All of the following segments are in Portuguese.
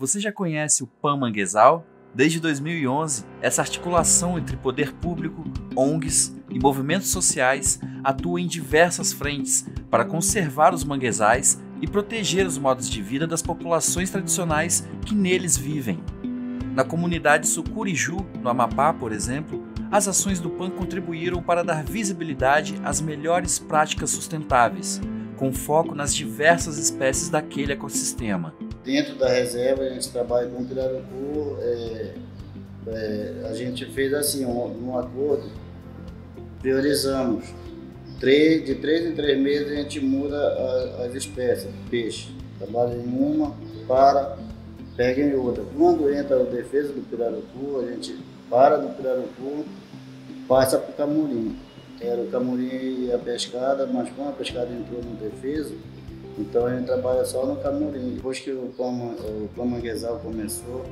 Você já conhece o PAN Manguezal? Desde 2011, essa articulação entre poder público, ONGs e movimentos sociais atua em diversas frentes para conservar os manguezais e proteger os modos de vida das populações tradicionais que neles vivem. Na comunidade Sucuriju, no Amapá, por exemplo, as ações do PAN contribuíram para dar visibilidade às melhores práticas sustentáveis, com foco nas diversas espécies daquele ecossistema. Dentro da reserva, a gente trabalha com o pirarucu. A gente fez assim, um acordo, priorizamos. De 3 em 3 meses a gente muda as espécies, peixe. Trabalha em uma, pega em outra. Quando entra a defesa do pirarucu, a gente para do pirarucu, passa para o camurim. Era o camurim e a pescada, mas como a pescada entrou no defeso, então a gente trabalha só no camurim. Depois que o PAN Manguezal começou,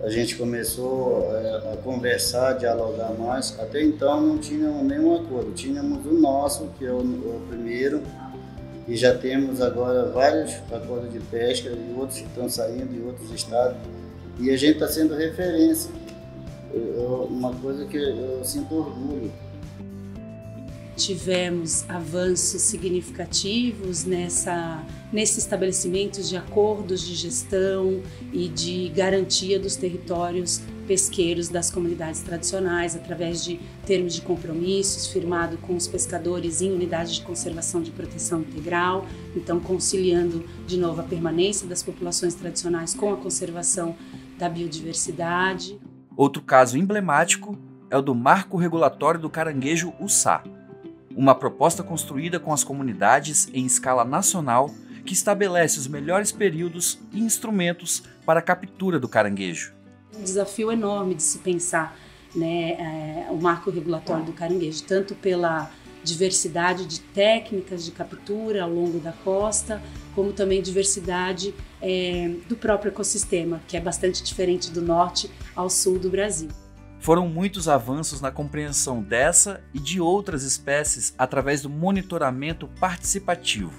a gente começou a conversar, dialogar mais. Até então não tínhamos nenhum acordo. Tínhamos o nosso, que é o primeiro, e já temos agora vários acordos de pesca e outros que estão saindo em outros estados. E a gente está sendo referência. Uma coisa que eu sinto orgulho. Tivemos avanços significativos nesse estabelecimento de acordos de gestão e de garantia dos territórios pesqueiros das comunidades tradicionais, através de termos de compromissos firmados com os pescadores em unidades de conservação de proteção integral, então conciliando de novo a permanência das populações tradicionais com a conservação da biodiversidade. Outro caso emblemático é o do Marco Regulatório do Caranguejo Uçá, uma proposta construída com as comunidades em escala nacional que estabelece os melhores períodos e instrumentos para a captura do caranguejo. Um desafio enorme de se pensar, o marco regulatório do caranguejo, tanto pela diversidade de técnicas de captura ao longo da costa, como também diversidade do próprio ecossistema, que é bastante diferente do norte ao sul do Brasil. Foram muitos avanços na compreensão dessa e de outras espécies através do monitoramento participativo,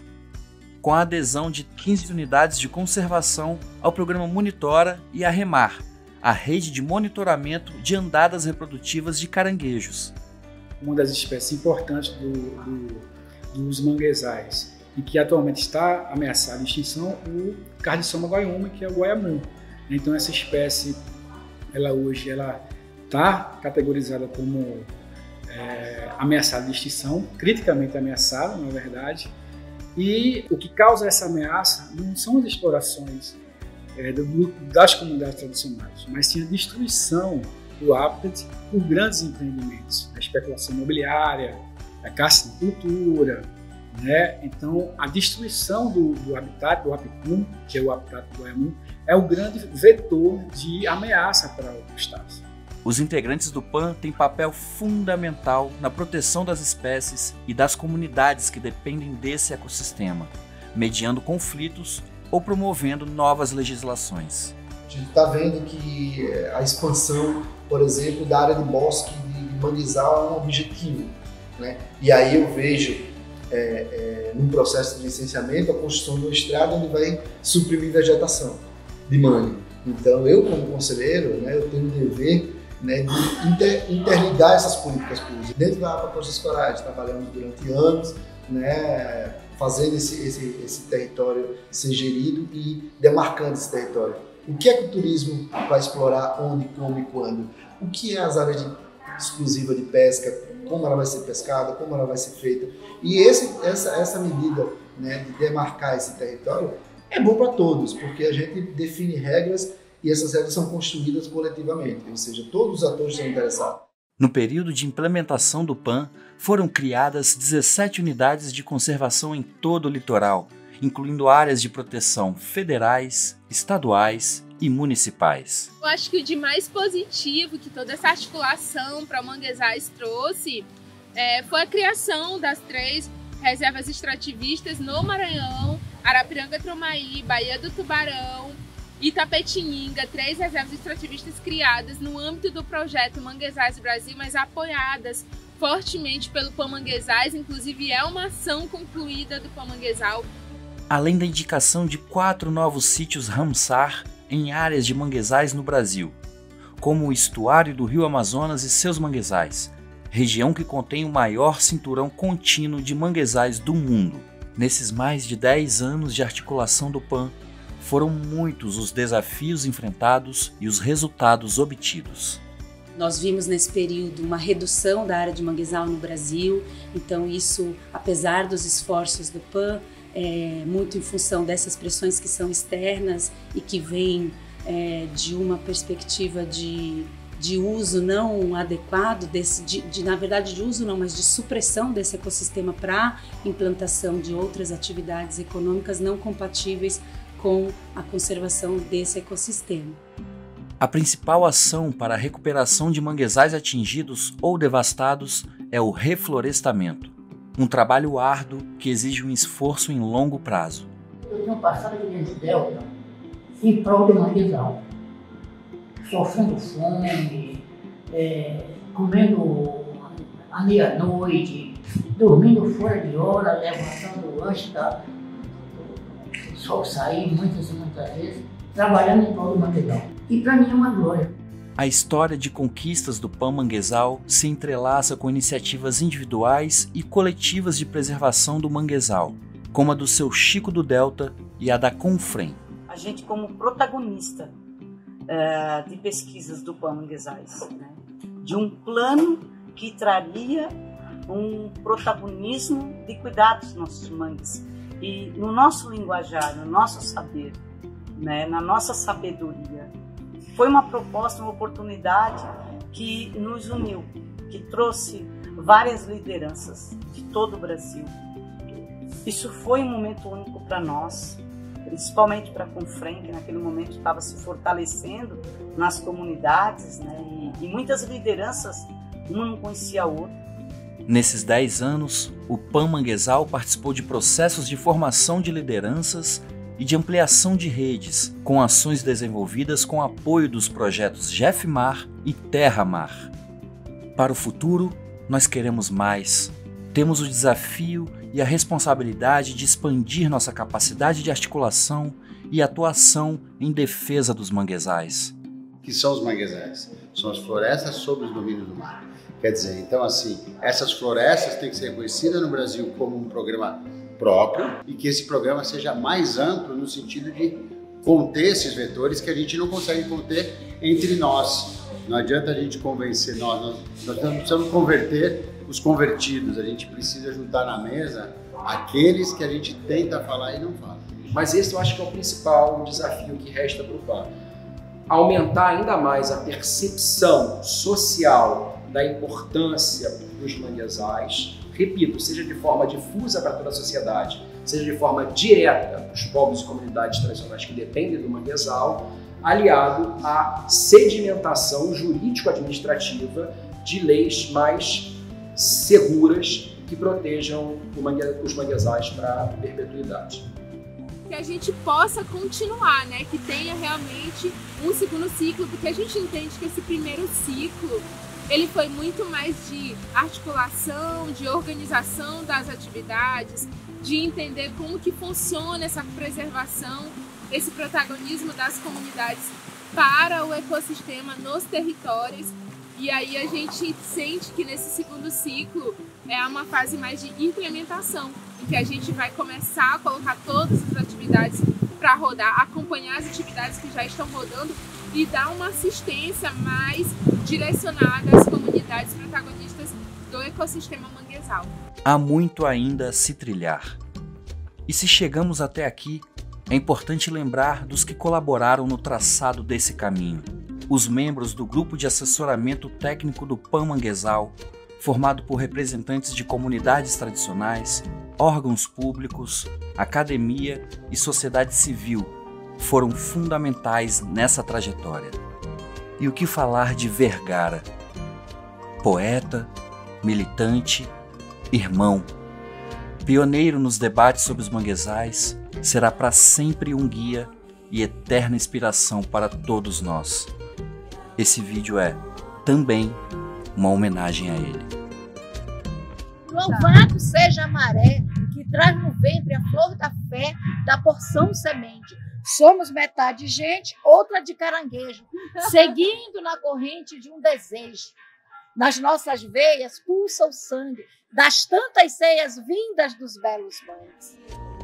com a adesão de 15 unidades de conservação ao programa Monitora e a REMAR, a rede de monitoramento de andadas reprodutivas de caranguejos. Uma das espécies importantes dos manguezais e que atualmente está ameaçada de extinção, o Cardissoma guaiúma, que é o guaiamu. Então essa espécie, hoje está categorizada como ameaçada de extinção, criticamente ameaçada, na verdade. E o que causa essa ameaça não são as explorações das comunidades tradicionais, mas sim a destruição do hábitat por grandes empreendimentos, a especulação imobiliária, a caça-cultura, Então, a destruição do habitat do apicum, que é o habitat do guaiamu, é o grande vetor de ameaça para o crustáceo. Os integrantes do PAN têm papel fundamental na proteção das espécies e das comunidades que dependem desse ecossistema, mediando conflitos ou promovendo novas legislações. A gente está vendo que a expansão, por exemplo, da área de bosque de manguezal é um objetivo, E aí eu vejo, num processo de licenciamento, a construção de uma estrada onde vai suprimir vegetação de mangue. Então eu, como conselheiro, eu tenho o dever de interligar essas políticas públicas. Dentro da APA Costa Coragem, trabalhamos durante anos, fazendo esse território ser gerido e demarcando esse território. O que é que o turismo vai explorar, onde, como e quando? O que é as áreas exclusivas de pesca, como ela vai ser pescada, como ela vai ser feita. E essa medida de demarcar esse território é bom para todos, porque a gente define regras e essas regras são construídas coletivamente, ou seja, todos os atores são interessados. No período de implementação do PAN, foram criadas 17 unidades de conservação em todo o litoral, incluindo áreas de proteção federais, estaduais e municipais. Eu acho que o de mais positivo que toda essa articulação para manguezais trouxe foi a criação das 3 reservas extrativistas no Maranhão, Arapiranga-Tromaí, Baía do Tubarão, Itapetininga, 3 reservas extrativistas criadas no âmbito do projeto Manguezais Brasil, mas apoiadas fortemente pelo PAN Manguezais, inclusive é uma ação concluída do PAN Manguezal. Além da indicação de 4 novos sítios Ramsar, em áreas de manguezais no Brasil, como o estuário do Rio Amazonas e seus manguezais, região que contém o maior cinturão contínuo de manguezais do mundo. Nesses mais de 10 anos de articulação do PAN, foram muitos os desafios enfrentados e os resultados obtidos. Nós vimos nesse período uma redução da área de manguezal no Brasil, então isso, apesar dos esforços do PAN, muito em função dessas pressões que são externas e que vêm de uma perspectiva de uso não adequado, na verdade de uso não, mas de supressão desse ecossistema para implantação de outras atividades econômicas não compatíveis com a conservação desse ecossistema. A principal ação para a recuperação de manguezais atingidos ou devastados é o reflorestamento, um trabalho árduo que exige um esforço em longo prazo. Eu tenho passado aqui dentro do Delta em prol do manguezal, sofrendo fome, comendo à meia-noite, dormindo fora de hora, levantando antes do sol sair muitas e muitas vezes, trabalhando em prol do manguezal. E para mim é uma glória. A história de conquistas do PAN Manguezal se entrelaça com iniciativas individuais e coletivas de preservação do manguezal, como a do seu Chico do Delta e a da Confrem. A gente como protagonista de pesquisas do PAN Manguezais, né? De um plano que traria um protagonismo de cuidar dos nossos mangues. E no nosso linguajar, no nosso saber, né? Na nossa sabedoria, foi uma proposta, uma oportunidade que nos uniu, que trouxe várias lideranças de todo o Brasil. Isso foi um momento único para nós, principalmente para a Confrem, que naquele momento estava se fortalecendo nas comunidades, né? E muitas lideranças, uma não conhecia a outra. Nesses 10 anos, o PAN Manguezal participou de processos de formação de lideranças e de ampliação de redes, com ações desenvolvidas com apoio dos projetos Jefmar e Terramar. Para o futuro, nós queremos mais. Temos o desafio e a responsabilidade de expandir nossa capacidade de articulação e atuação em defesa dos manguezais. O que são os manguezais? São as florestas sob os domínios do mar. Quer dizer, então assim, essas florestas têm que ser reconhecidas no Brasil como um programa próprio e que esse programa seja mais amplo no sentido de conter esses vetores que a gente não consegue conter entre nós. Não adianta a gente convencer nós precisamos converter os convertidos, a gente precisa juntar na mesa aqueles que a gente tenta falar e não fala. Mas esse eu acho que é o principal desafio que resta para o PAN. Aumentar ainda mais a percepção social da importância dos manguezais, repito, seja de forma difusa para toda a sociedade, seja de forma direta para os povos e comunidades tradicionais que dependem do manguezal, aliado à sedimentação jurídico-administrativa de leis mais seguras que protejam os manguezais para perpetuidade. Que a gente possa continuar, né? Que tenha realmente um segundo ciclo, porque a gente entende que esse primeiro ciclo ele foi muito mais de articulação, de organização das atividades, de entender como que funciona essa preservação, esse protagonismo das comunidades para o ecossistema nos territórios. E aí a gente sente que nesse segundo ciclo é uma fase mais de implementação, em que a gente vai começar a colocar todas as atividades para rodar, acompanhar as atividades que já estão rodando e dar uma assistência mais direcionada às comunidades protagonistas do ecossistema manguezal. Há muito ainda a se trilhar. E se chegamos até aqui, é importante lembrar dos que colaboraram no traçado desse caminho. Os membros do Grupo de Assessoramento Técnico do PAN Manguezal, formado por representantes de comunidades tradicionais, órgãos públicos, academia e sociedade civil, foram fundamentais nessa trajetória. E o que falar de Vergara? Poeta, militante, irmão, pioneiro nos debates sobre os manguezais, será para sempre um guia e eterna inspiração para todos nós. Esse vídeo é também uma homenagem a ele. Louvado seja a maré, que traz no ventre a flor da fé, da porção semente. Somos metade gente, outra de caranguejo, seguindo na corrente de um desejo. Nas nossas veias pulsa o sangue das tantas ceias vindas dos belos banhos.